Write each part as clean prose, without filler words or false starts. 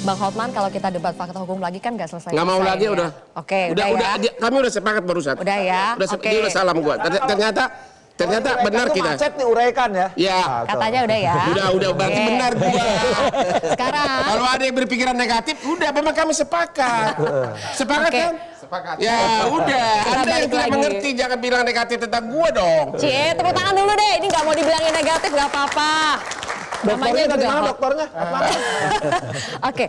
Bang Hotman, kalau kita debat fakta hukum lagi kan nggak selesai. Nggak mau lagi ya. Udah. Oke, udah ya. Kami udah sepakat barusan. Udah ya. Dia udah salam gua. Ternyata benar kita. Macet diuraikan ya. Ya. Katanya udah ya. Udah berarti benar gua. Sekarang. Kalau ada yang berpikiran negatif, udah memang kami sepakat. Sepakat kan? Sepakat. Ya udah. Anda yang tidak mengerti jangan bilang negatif tentang gua dong. Cie, tepuk tangan dulu deh. Ini nggak mau dibilangin negatif, nggak apa-apa. Dokternya dari mana dokternya? Oke.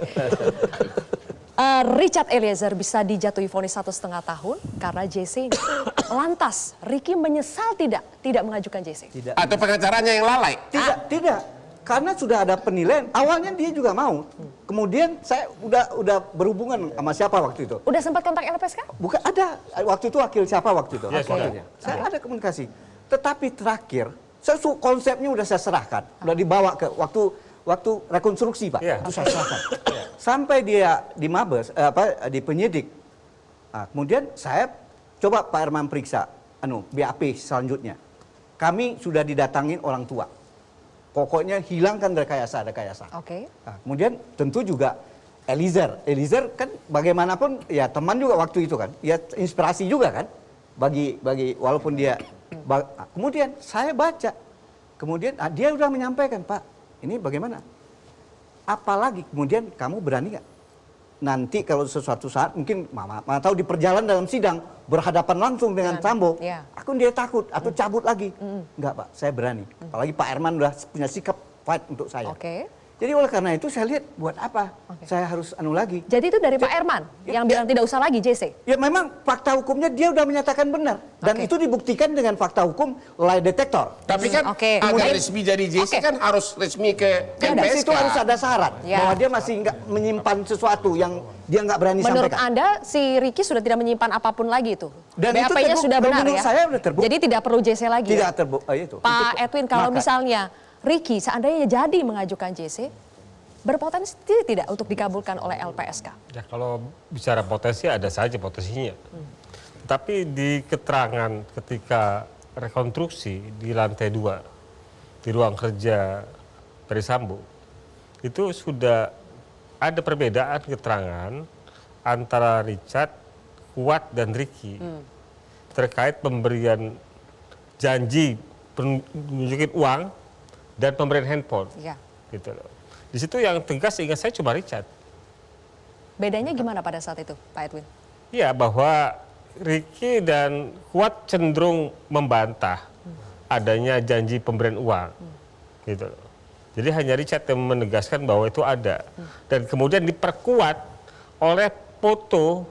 Richard Eliezer bisa dijatuhi vonis 1,5 tahun karena JC ini. Lantas, Ricky menyesal tidak mengajukan JC? Tidak. Atau pengacaranya yang lalai? Tidak. Karena sudah ada penilaian. Awalnya dia juga mau. Kemudian saya udah berhubungan sama siapa waktu itu? Udah sempat kontak LPSK? Bukan ada. Waktu itu wakil siapa waktu itu? Yes, wakilnya. Saya ada komunikasi. Tetapi terakhir, konsepnya udah saya serahkan. Udah dibawa ke waktu rekonstruksi, Pak. Itu saya serahkan. Sampai dia di Mabes, di penyidik. Nah, kemudian saya coba Pak Herman periksa BAP selanjutnya. Kami sudah didatangin orang tua. Pokoknya hilangkan rekayasa. Oke. Nah, kemudian tentu juga Eliezer kan bagaimanapun ya teman juga waktu itu kan. Ya inspirasi juga kan bagi walaupun dia kemudian saya baca. Kemudian dia sudah menyampaikan, Pak, ini bagaimana? Apalagi kemudian kamu berani nggak? Nanti kalau sesuatu saat mungkin mama tahu di perjalanan dalam sidang berhadapan langsung dengan Sambo, aku dia takut atau cabut lagi. Enggak, Pak, saya berani. Apalagi Pak Herman udah punya sikap fight untuk saya. Jadi oleh karena itu saya lihat buat apa saya harus lagi. Jadi itu dari Pak Herman yang bilang tidak usah lagi JC? Ya memang fakta hukumnya dia udah menyatakan benar. Dan itu dibuktikan dengan fakta hukum lie detektor. Tapi kan agar resmi jadi JC kan harus resmi ke LPSK. Itu harus ada syarat bahwa dia masih nggak menyimpan sesuatu yang dia nggak berani sampaikan. Menurut Anda si Ricky sudah tidak menyimpan apapun lagi itu? Dan BAP-nya sudah benar ya? Saya sudah terbukti. Jadi tidak perlu JC lagi? Tidak terbukti. Pak Edwin, kalau misalnya Ricky seandainya jadi mengajukan JC, berpotensi tidak untuk dikabulkan oleh LPSK? Ya kalau bicara potensi ada saja potensinya. Tapi di keterangan ketika rekonstruksi di lantai 2, di ruang kerja Perisambo, itu sudah ada perbedaan keterangan antara Richard, Kuat, dan Ricky terkait pemberian janji menunjukin uang dan pemberian handphone, gitu loh. Di situ yang tegas ingat saya cuma Richard. Bedanya gimana pada saat itu, Pak Edwin? Iya, bahwa Ricky dan Kuat cenderung membantah adanya janji pemberian uang, gitu loh. Jadi hanya Richard yang menegaskan bahwa itu ada. Dan kemudian diperkuat oleh foto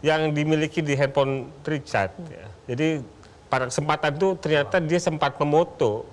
yang dimiliki di handphone Richard. Jadi pada kesempatan itu ternyata dia sempat memoto.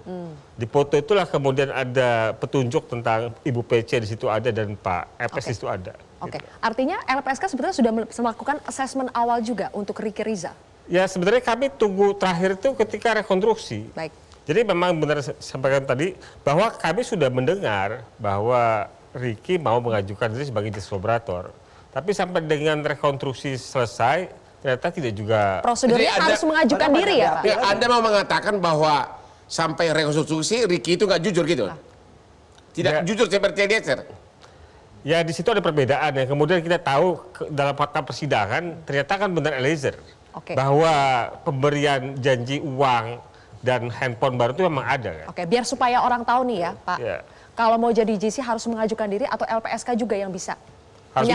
Di foto itulah kemudian ada petunjuk tentang Ibu PC di situ ada dan Pak EPS di situ ada. Oke, artinya LPSK sebetulnya sudah melakukan asesmen awal juga untuk Ricky Rizal? Ya sebenarnya kami tunggu terakhir itu ketika rekonstruksi. Baik. Jadi memang benar sampaikan tadi bahwa kami sudah mendengar bahwa Ricky mau mengajukan diri sebagai justice collaborator. Tapi sampai dengan rekonstruksi selesai, ternyata tidak juga. Prosedurnya harus mengajukan diri ya, Pak? Ya, Anda mau mengatakan bahwa sampai rekonstruksi Ricky itu nggak jujur gitu? Tidak jujur seperti Eliezer? Ya di situ ada perbedaan ya. Kemudian kita tahu dalam fakta persidangan ternyata kan benar Eliezer. Bahwa pemberian janji uang dan handphone baru itu memang ada kan. Oke, biar supaya orang tahu nih ya Pak. Kalau mau jadi JC harus mengajukan diri atau LPSK juga yang bisa? Harus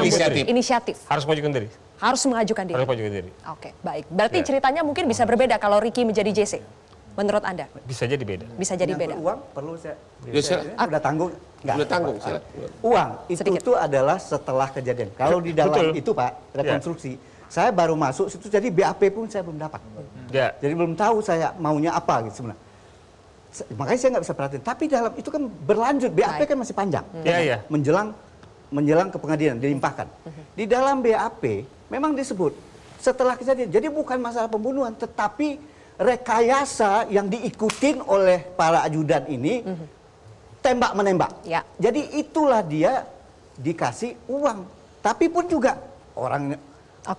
inisiatif. Harus mengajukan diri. Harus mengajukan diri. Harus mengajukan diri. Oke, baik. Berarti ceritanya mungkin bisa berbeda kalau Ricky menjadi JC. Menurut Anda? Bisa jadi beda. Bisa jadi beda. Uang perlu saya. Udah tanggung. Udah tanggung. Uang itu adalah setelah kejadian. Kalau di dalam itu Pak rekonstruksi, saya baru masuk situ jadi BAP pun saya belum dapat. Jadi belum tahu saya maunya apa gitu sebenarnya. Makanya saya nggak bisa perhatiin. Tapi dalam itu kan berlanjut BAP kan masih panjang. Menjelang ke pengadilan dilimpahkan. Di dalam BAP memang disebut setelah kejadian. Jadi bukan masalah pembunuhan, tetapi rekayasa yang diikutin oleh para ajudan ini tembak menembak. Jadi itulah dia dikasih uang. Tapi pun juga orang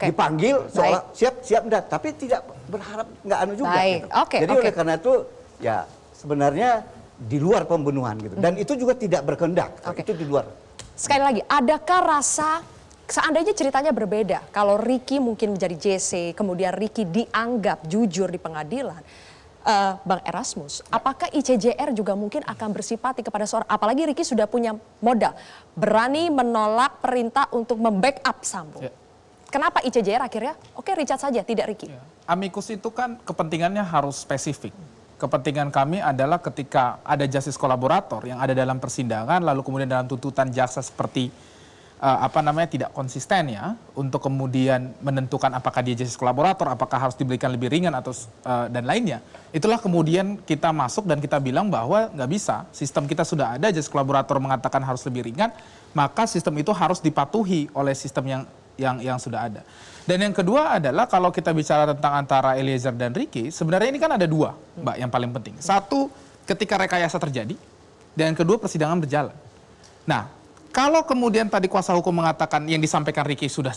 dipanggil soal siap enggak, tapi tidak berharap nggak juga. Gitu. Jadi oleh karena itu ya sebenarnya di luar pembunuhan gitu. Dan itu juga tidak berkehendak. Itu di luar. sekali lagi, adakah rasa seandainya ceritanya berbeda, kalau Ricky mungkin menjadi JC, kemudian Ricky dianggap jujur di pengadilan, Bang Erasmus, apakah ICJR juga mungkin akan bersipati kepada seorang, apalagi Ricky sudah punya modal, berani menolak perintah untuk membackup Sambo. Kenapa ICJR akhirnya, oke Richard saja, tidak Ricky? Amicus itu kan kepentingannya harus spesifik. Kepentingan kami adalah ketika ada justice kolaborator yang ada dalam persidangan, lalu kemudian dalam tuntutan jaksa seperti tidak konsisten ya, untuk kemudian menentukan apakah dia justice kolaborator, apakah harus diberikan lebih ringan atau dan lainnya. Itulah kemudian kita masuk dan kita bilang bahwa nggak bisa, sistem kita sudah ada, justice kolaborator mengatakan harus lebih ringan, maka sistem itu harus dipatuhi oleh sistem yang sudah ada. Dan yang kedua adalah kalau kita bicara tentang antara Eliezer dan Ricky, sebenarnya ini kan ada dua, Mbak, yang paling penting. Satu, ketika rekayasa terjadi, dan yang kedua persidangan berjalan. Nah, kalau kemudian tadi kuasa hukum mengatakan yang disampaikan Ricky sudah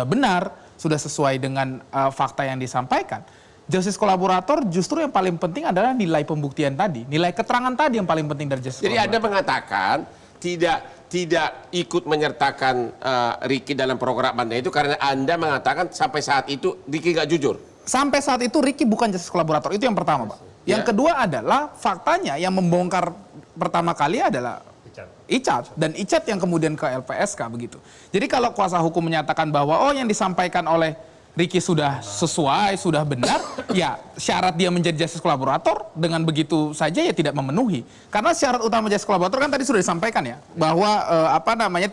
benar, sudah sesuai dengan fakta yang disampaikan, justice kolaborator justru yang paling penting adalah nilai pembuktian tadi, nilai keterangan tadi yang paling penting dari justice kolaborator. Jadi Anda mengatakan tidak ikut menyertakan Ricky dalam program Anda itu karena Anda mengatakan sampai saat itu Ricky nggak jujur. Sampai saat itu Ricky bukan justice kolaborator, itu yang pertama, Pak. Yang kedua adalah faktanya yang membongkar pertama kali adalah Icat, dan Icat yang kemudian ke LPSK begitu. Jadi kalau kuasa hukum menyatakan bahwa yang disampaikan oleh Ricky sudah sesuai, sudah benar, ya syarat dia menjadi justice kolaborator dengan begitu saja ya tidak memenuhi. Karena syarat utama justice kolaborator kan tadi sudah disampaikan ya, bahwa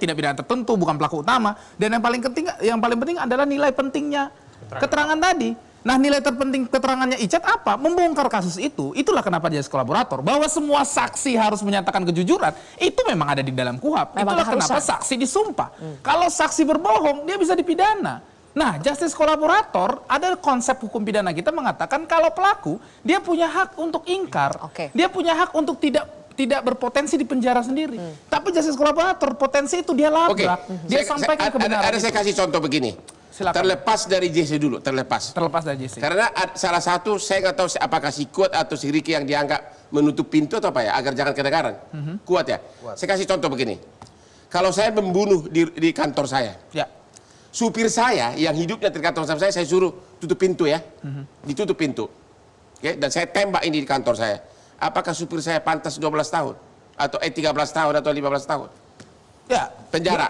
tidak pidana tertentu, bukan pelaku utama, dan yang paling penting adalah nilai pentingnya keterangan tadi. Nah, nilai terpenting keterangannya Icat apa? Membongkar kasus itu. Itulah kenapa dia kolaborator. Bahwa semua saksi harus menyatakan kejujuran, itu memang ada di dalam KUHP. Itulah kenapa saksi disumpah. Kalau saksi berbohong, dia bisa dipidana. Nah, justice kolaborator ada konsep hukum pidana kita mengatakan kalau pelaku, dia punya hak untuk ingkar. Dia punya hak untuk tidak berpotensi di penjara sendiri. Tapi justice kolaborator, potensi itu dia labrak. Dia sampaikan kebenaran. Saya kasih contoh begini. Silakan. Terlepas dari JC dulu, terlepas dari JC. Karena salah satu saya nggak tahu apakah si Kuat atau si Ricky yang dianggap menutup pintu atau apa ya, agar jangan kedengaran. Kuat ya. Saya kasih contoh begini. Kalau saya membunuh di kantor saya, supir saya yang hidupnya di kantor saya suruh tutup pintu ya, ditutup pintu. Oke, dan saya tembak ini di kantor saya. Apakah supir saya pantas 12 tahun atau 13 tahun atau 15 tahun? Ya, penjara.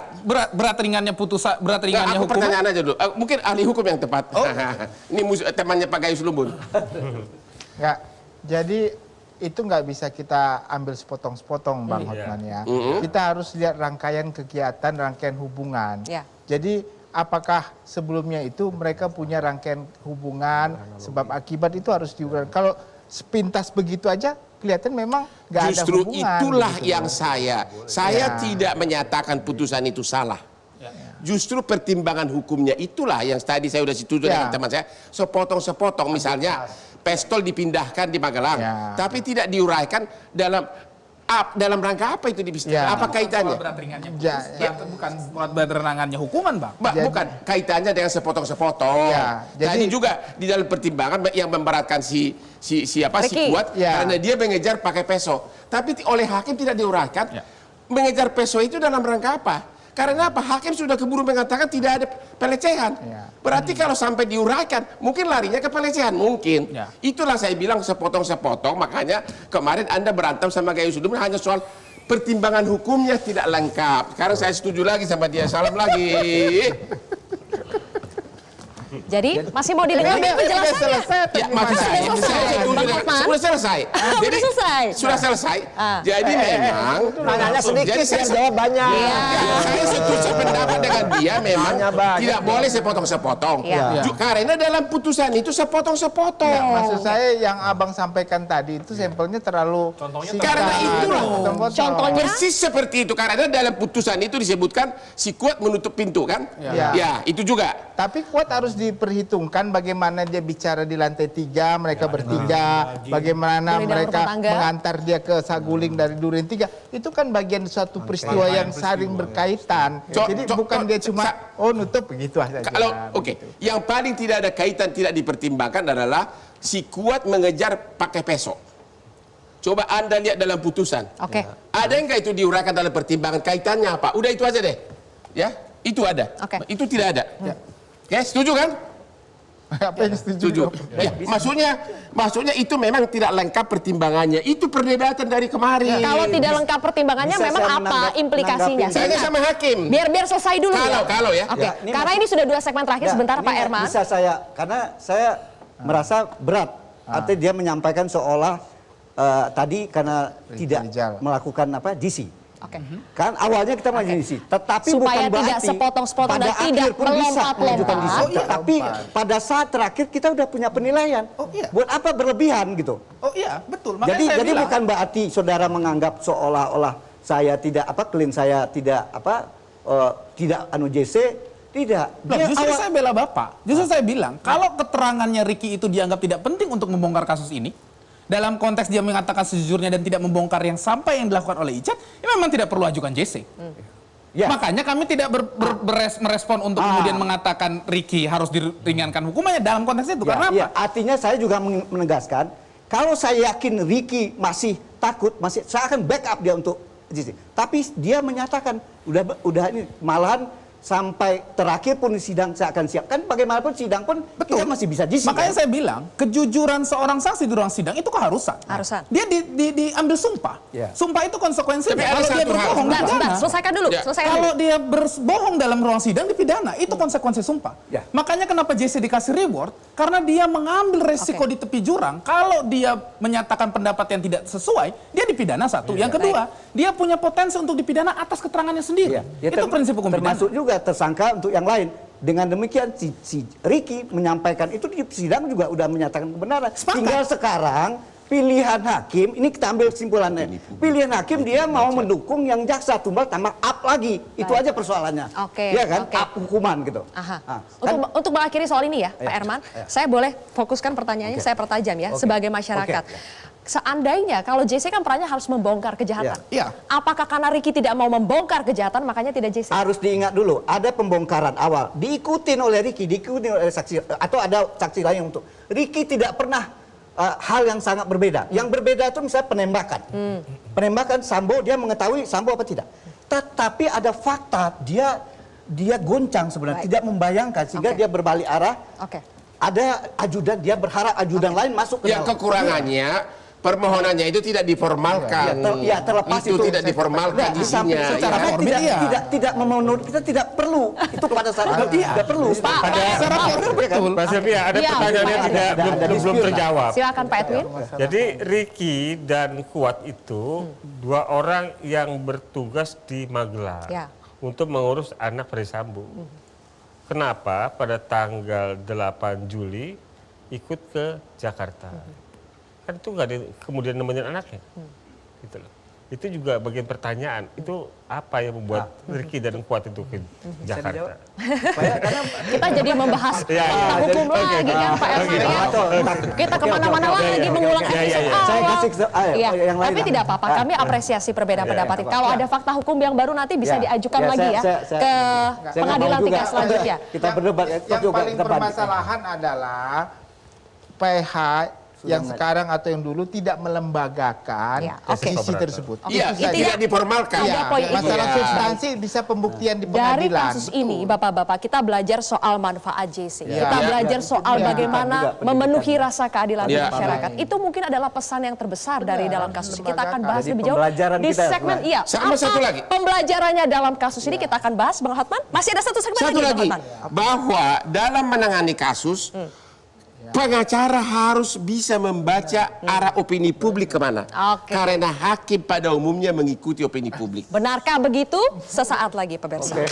Berat ringannya aku hukum. Pertanyaan aja dulu. Mungkin ahli hukum yang tepat. Ini temannya Pak Gayus Lumbun. Nggak. Jadi itu nggak bisa kita ambil sepotong-sepotong, Bang Hotman ya. Kita harus lihat rangkaian kegiatan, rangkaian hubungan. Jadi apakah sebelumnya itu mereka punya rangkaian hubungan, sebab akibat itu harus diuraikan. Kalau sepintas begitu aja kelihatan memang nggak ada hubungan. Justru itulah gitu yang saya tidak menyatakan putusan itu salah. Justru pertimbangan hukumnya itulah yang tadi saya sudah setuju dengan teman saya. Sepotong-sepotong misalnya pistol dipindahkan di Magelang, tapi tidak diuraikan dalam rangka apa itu dipindahkan? Apa kaitannya? Berat ringannya bukan berat ringannya hukuman, Bang. Bukan kaitannya dengan sepotong-sepotong. Jadi juga di dalam pertimbangan yang memberatkan si Kuat karena dia mengejar pakai peso. Tapi oleh hakim tidak diuraikan mengejar peso itu dalam rangka apa? Karena apa? Hakim sudah keburu mengatakan tidak ada pelecehan. Berarti kalau sampai diuraikan, mungkin larinya ke pelecehan. Mungkin. Itulah saya bilang sepotong-sepotong. Makanya kemarin Anda berantem sama Gayus Lumbun hanya soal pertimbangan hukumnya tidak lengkap. Sekarang saya setuju lagi sama dia. Salam lagi. Jadi masih mau didengar penjelasannya? Sudah selesai. Jadi sudah selesai. Jadi memang nanya sedikit saya jawab banyak. Saya setuju pendapat dengan dia memang tidak boleh sepotong-sepotong. Karena dalam putusan itu sepotong-sepotong. Maksud saya yang Abang sampaikan tadi itu sampelnya terlalu karena itulah contohnya persis seperti itu. Karena dalam putusan itu disebutkan si Kuat menutup pintu kan? Ya, itu juga. Tapi Kuat harus diperhitungkan bagaimana dia bicara di lantai 3, mereka bertiga, bagaimana mereka mengantar dia ke Saguling dari Duren 3. Itu kan bagian suatu peristiwa yang saling berkaitan. Jadi bukan dia cuma nutup begitu saja. Kalau yang paling tidak ada kaitan, tidak dipertimbangkan adalah si Kuat mengejar pakai peso. Coba Anda lihat dalam putusan. Oke. Ada enggak itu diuraikan dalam pertimbangan, kaitannya apa? Udah itu aja deh. Ya, itu ada. Oke. Itu tidak ada. Oke, setuju kan? Apa yang setuju? Ya, maksudnya itu memang tidak lengkap pertimbangannya. Itu perdebatan dari kemarin. Kalau tidak lengkap pertimbangannya Bisa memang saya apa implikasinya? Saya sama hakim. Biar selesai dulu Kalau ya. Oke. Ya, ini Karena ini sudah 2 segmen terakhir sebentar Pak Herman. Bisa karena saya merasa berat. Artinya dia menyampaikan seolah tadi karena tidak melakukan GC. Oke. Kan awalnya kita melakukan GC, tetapi supaya bukan tidak berarti sepotong-sepotong dan pada tidak akhir pun bisa mengajukan melompat-lompat. GC. Tapi pada saat terakhir kita udah punya penilaian. Oh, iya. Buat apa berlebihan gitu? Oh iya, betul. Makanya saya Jadi bilang, bukan berarti saudara menganggap seolah-olah saya tidak klien saya tidak tidak JC. Tidak. loh, justru saya bela Bapak. Justru saya bilang, kalau keterangannya Ricky itu dianggap tidak penting untuk membongkar kasus ini, dalam konteks dia mengatakan sejujurnya dan tidak membongkar yang sampai yang dilakukan oleh Icat, ya memang tidak perlu ajukan JC. Ya. Makanya kami tidak merespon untuk kemudian mengatakan Ricky harus diringankan hukumannya dalam konteks itu. Karena apa? Artinya saya juga menegaskan, kalau saya yakin Ricky masih takut, saya akan backup dia untuk JC. Tapi dia menyatakan udah ini malahan sampai terakhir pun sidang saya akan siapkan. Bagaimanapun sidang pun kita masih bisa JC. Makanya saya bilang kejujuran seorang saksi di ruang sidang itu keharusan. Dia diambil sumpah. Sumpah itu konsekuensinya. Kalau dia berbohong dipidana. Selesaikan dulu. Kalau dia berbohong dalam ruang sidang dipidana, itu konsekuensi sumpah. Makanya kenapa JC dikasih reward? Karena dia mengambil resiko di tepi jurang. Kalau dia menyatakan pendapat yang tidak sesuai, dia dipidana satu. Yang kedua, dia punya potensi untuk dipidana atas keterangannya sendiri. Itu prinsip hukum pidana. Termasuk juga tersangka untuk yang lain. Dengan demikian si Ricky menyampaikan itu di sidang juga udah menyatakan kebenaran. Tinggal sekarang pilihan hakim, ini kita ambil kesimpulannya. Pilihan hakim dia mau mendukung yang jaksa tumbal tambah up lagi. Itu aja persoalannya. Ya kan? Up hukuman gitu. Untuk mengakhiri soal ini ya, Pak Herman, saya boleh fokuskan pertanyaannya, saya pertajam ya, sebagai masyarakat. Seandainya kalau JC kan perannya harus membongkar kejahatan. Apakah karena Ricky tidak mau membongkar kejahatan makanya tidak JC? Harus diingat dulu, ada pembongkaran awal diikutin oleh Ricky, diikutin oleh saksi atau ada saksi lain untuk Ricky tidak pernah hal yang sangat berbeda. Yang berbeda itu misalnya penembakan. Penembakan Sambo, dia mengetahui Sambo apa tidak. Tetapi ada fakta dia goncang sebenarnya, tidak membayangkan sehingga dia berbalik arah. Ada ajudan, dia berharap ajudan lain masuk ke dalam. Yang kekurangannya permohonannya itu tidak diformalkan. Terlepas itu tidak diformalkan isinya. Secara formil tidak memenuhi, kita tidak perlu itu pada saat itu tidak perlu. Secara formil betul. Mas Silvi, ada pertanyaannya belum terjawab. Silakan Pak Edwin. Jadi Ricky dan Kuat itu 2 orang yang bertugas di Magelang untuk mengurus anak Ferdy Sambo. Kenapa pada tanggal 8 Juli ikut ke Jakarta? Kan itu nggak kemudian nemenin anaknya, gitu loh. Itu juga bagian pertanyaan. Itu apa yang membuat Ricky dan Kuat itu ke Jakarta? Kita jadi membahas hukum lagi kan Pak Herman. Kita kemana-mana lagi mengulang episode awal. Tapi tidak apa-apa, kami apresiasi perbedaan pendapat. Kalau ada fakta hukum yang baru nanti bisa diajukan lagi ya ke pengadilan tingkat selanjutnya. Kita berdebat. Yang paling bermasalahan adalah PH yang sekarang atau yang dulu tidak melembagakan sisi tersebut. Tidak diformalkan. Masalah substansi bisa pembuktian di pengadilan. Dari kasus ini, Bapak-bapak, kita belajar soal manfaat JC. Kita belajar soal bagaimana memenuhi rasa keadilan masyarakat. Itu mungkin adalah pesan yang terbesar dari dalam kasus ini. Kita akan bahas lebih jauh di segmen sama satu lagi. Pembelajarannya dalam kasus ini kita akan bahas, Bang Hotman. Masih ada satu segmen lagi, bahwa dalam menangani kasus pengacara harus bisa membaca arah opini publik kemana. Karena hakim pada umumnya mengikuti opini publik. Benarkah begitu? Sesaat lagi pemirsa.